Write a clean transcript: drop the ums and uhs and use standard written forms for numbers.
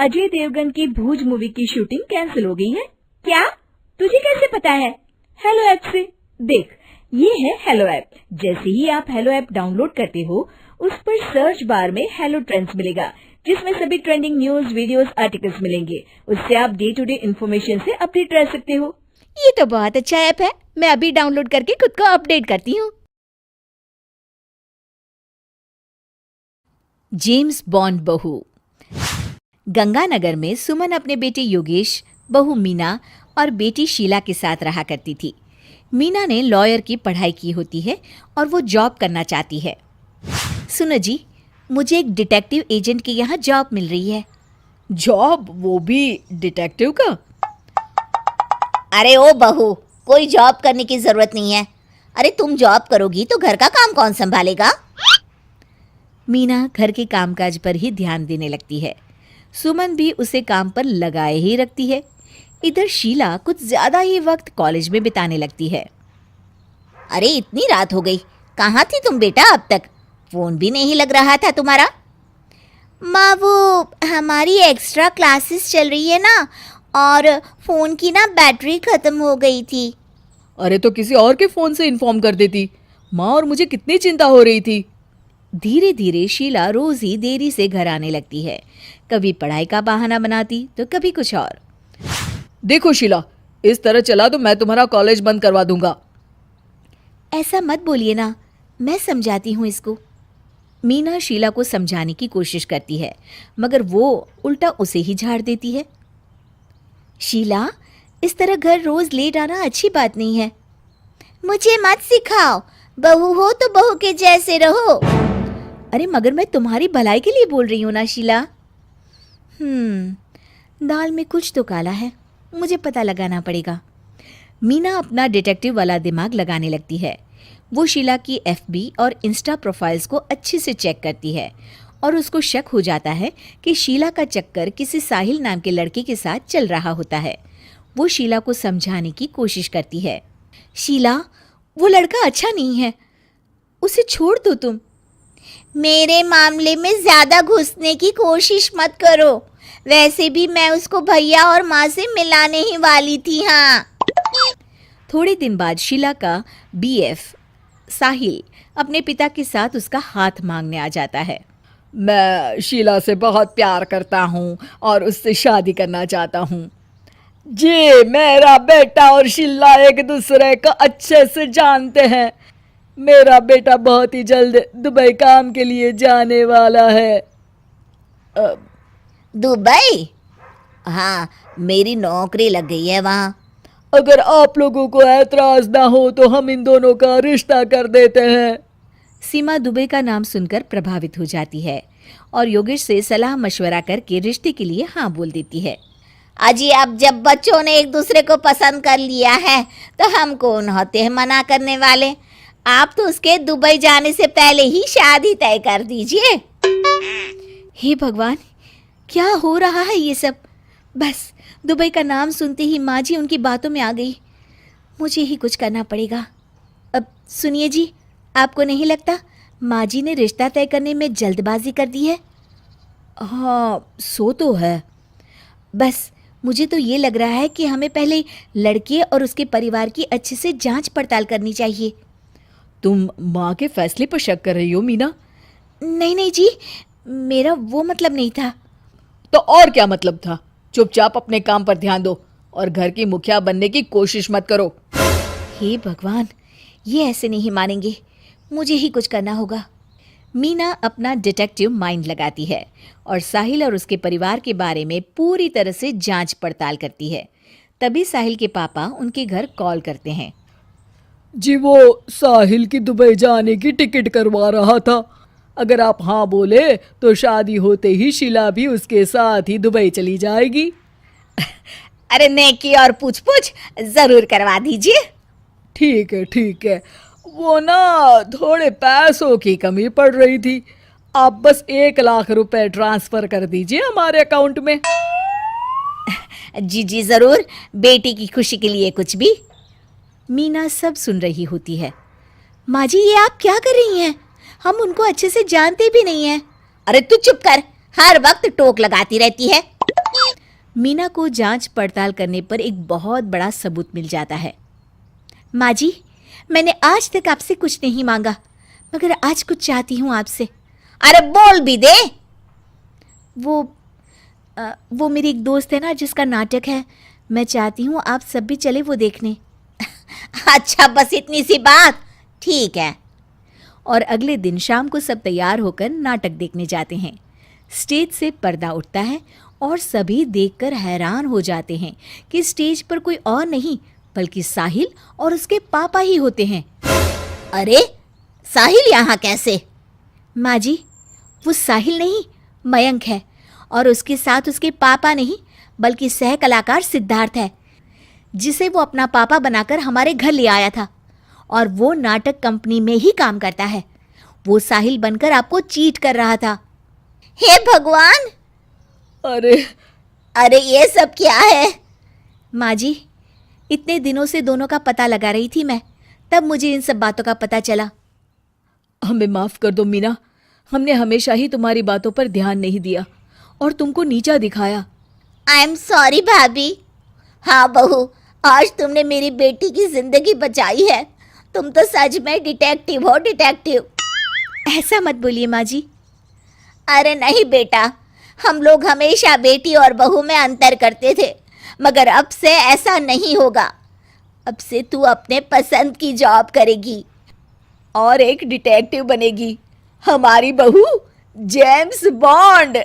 अजय देवगन की भूज मूवी की shooting cancel हो गई है। क्या? तुझे कैसे पता है? हेलो ऐप से देख, ये है हेलो ऐप। जैसे ही आप हेलो ऐप डाउनलोड करते हो, उस पर सर्च बार में हेलो ट्रेंड्स मिलेगा, जिसमें सभी ट्रेंडिंग न्यूज, वीडियोस, आर्टिकल्स मिलेंगे। उससे आप डे टू डे इन्फॉर्मेशन से अपडेट रह सकते हो। ये तो बहुत अच्छा ऐप है, मैं अभी डाउनलोड करके खुद को अपडेट करती हूँ। जेम्स बॉन्ड बहू। गंगानगर में सुमन अपने बेटे योगेश, बहू मीना और बेटी शीला के साथ रहा करती थी। मीना ने लॉयर की पढ़ाई की होती है और वो जॉब करना चाहती है। सुनो जी, मुझे एक डिटेक्टिव एजेंट के यहाँ जॉब मिल रही है। जॉब? वो भी डिटेक्टिव का? अरे ओ बहू, कोई जॉब करने की जरूरत नहीं है। अरे तुम जॉब करोगी तो घर का काम कौन संभालेगा? मीना घर के कामकाज पर ही ध्यान देने लगती है। सुमन भी उसे काम पर लगाए ही रखती है। इधर शीला कुछ ज्यादा ही वक्त कॉलेज में बिताने लगती है। अरे इतनी रात हो गई, कहाँ थी तुम बेटा अब तक? फोन भी नहीं लग रहा था तुम्हारा। माँ, वो हमारी एक्स्ट्रा क्लासेस चल रही है ना, और फोन की ना बैटरी खत्म हो गई थी। अरे तो किसी और के फोन से इन्फॉर्म कर देती माँ, और मुझे कितनी चिंता हो रही थी। धीरे धीरे शीला रोज ही देरी से घर आने लगती है। कभी पढ़ाई का बहाना बनाती तो कभी कुछ और। देखो शीला, इस तरह चला तो मैं तुम्हारा कॉलेज बंद करवा दूंगा। ऐसा मत बोलिए ना, मैं समझाती हूँ इसको। मीना शीला को समझाने की कोशिश करती है, मगर वो उल्टा उसे ही झाड़ देती है। शीला, इस तरह घर रोज लेट आना अच्छी बात नहीं है। मुझे मत सिखाओ, बहू हो तो बहू के जैसे रहो। अरे मगर मैं तुम्हारी भलाई के लिए बोल रही हूँ ना शीला। दाल में कुछ तो काला है, मुझे पता लगाना पड़ेगा। मीना अपना डिटेक्टिव वाला दिमाग लगाने लगती है। वो शीला की एफबी और इंस्टा प्रोफाइल्स को अच्छे से चेक करती है और उसको शक हो जाता है कि शीला का चक्कर किसी साहिल नाम के लड़के के साथ चल रहा होता है। वो शीला को समझाने की कोशिश करती है। शीला, वो लड़का अच्छा नहीं है, उसे छोड़ दो तुम। मेरे मामले में ज्यादा घुसने की कोशिश मत करो, वैसे भी मैं उसको भैया और माँ से मिलाने ही वाली थी। हाँ। थोड़े दिन बाद शीला का बीएफ साहिल अपने पिता के साथ उसका हाथ मांगने आ जाता है। मैं शीला से बहुत प्यार करता हूँ और उससे शादी करना चाहता हूँ। जी, मेरा बेटा और शीला एक दूसरे को अच्छे से जानते हैं। मेरा बेटा बहुत ही जल्द दुबई काम के लिए जाने वाला है। दुबई? हाँ, मेरी नौकरी लग गई है वहाँ। अगर आप लोगों को ऐतराज ना हो तो हम इन दोनों का रिश्ता कर देते हैं। सीमा दुबई का नाम सुनकर प्रभावित हो जाती है और योगेश से सलाह मशवरा करके रिश्ते के लिए हाँ बोल देती है। अजी, अब जब बच्चों ने एक दूसरे को पसंद कर लिया है तो हम कौन होते हैं मना करने वाले। आप तो उसके दुबई जाने से पहले ही शादी तय कर दीजिए। हे भगवान, क्या हो रहा है ये सब? बस दुबई का नाम सुनते ही माँ जी उनकी बातों में आ गई। मुझे ही कुछ करना पड़ेगा। अब सुनिए जी, आपको नहीं लगता माँ जी ने रिश्ता तय करने में जल्दबाजी कर दी है? हाँ, सो तो है। बस मुझे तो ये लग रहा है कि हमें पहले लड़के और उसके परिवार की अच्छे से जांच पड़ताल करनी चाहिए। तुम माँ के फैसले पर शक कर रही हो मीना? नहीं नहीं जी, मेरा वो मतलब नहीं था। तो और क्या मतलब था? चुपचाप अपने काम पर ध्यान दो और घर की मुखिया बनने की कोशिश मत करो। हे भगवान, ये ऐसे नहीं मानेंगे, मुझे ही कुछ करना होगा। मीना अपना डिटेक्टिव माइंड लगाती है और साहिल और उसके परिवार के बारे में पूरी तरह से जांच पड़ताल करती है। तभी साहिल के पापा उनके घर कॉल करते हैं। जी, वो साहिल की दुबई जाने की टिकट करवा रहा था। अगर आप हाँ बोले तो शादी होते ही शीला भी उसके साथ ही दुबई चली जाएगी। अरे नेकी और पूछ पूछ जरूर करवा दीजिए। ठीक है, ठीक है। वो ना थोड़े पैसों की कमी पड़ रही थी। आप बस 1 लाख रुपए ट्रांसफर कर दीजिए हमारे अकाउंट में। जी जी जरूर, बेटी की खुशी के लिए कुछ भी। मीना सब सुन रही होती है। माँ जी, ये आप क्या कर रही हैं? हम उनको अच्छे से जानते भी नहीं हैं। अरे तू चुप कर, हर वक्त टोक लगाती रहती है। मीना को जांच पड़ताल करने पर एक बहुत बड़ा सबूत मिल जाता है। माँ जी, मैंने आज तक आपसे कुछ नहीं मांगा, मगर आज कुछ चाहती हूँ आपसे। अरे बोल भी दे। वो मेरी एक दोस्त है ना जिसका नाटक है, मैं चाहती हूँ आप सब भी चले वो देखने। अच्छा, बस इतनी सी बात, ठीक है। और अगले दिन शाम को सब तैयार होकर नाटक देखने जाते हैं। स्टेज से पर्दा उठता है और सभी देखकर हैरान हो जाते हैं कि स्टेज पर कोई और नहीं बल्कि साहिल और उसके पापा ही होते हैं। अरे साहिल यहाँ कैसे? माँ जी, वो साहिल नहीं मयंक है, और उसके साथ उसके पापा नहीं बल्कि सह कलाकार सिद्धार्थ है, जिसे वो अपना पापा बनाकर हमारे घर ले आया था, और वो नाटक कंपनी में ही काम करता है। वो साहिल बनकर आपको चीट कर रहा था। हे भगवान, अरे ये सब क्या है? माँ जी, इतने दिनों से दोनों का पता लगा रही थी मैं, तब मुझे इन सब बातों का पता चला। हमें माफ कर दो मीना, हमने हमेशा ही तुम्हारी बातों पर ध्यान नहीं दिया और तुमको नीचा दिखाया। आई एम सॉरी भाभी। हाँ बहू, आज तुमने मेरी बेटी की जिंदगी बचाई है। तुम तो सच में डिटेक्टिव हो, डिटेक्टिव। ऐसा मत बोलिए माँ जी। अरे नहीं बेटा, हम लोग हमेशा बेटी और बहू में अंतर करते थे, मगर अब से ऐसा नहीं होगा। अब से तू अपने पसंद की जॉब करेगी और एक डिटेक्टिव बनेगी, हमारी बहू जेम्स बॉन्ड।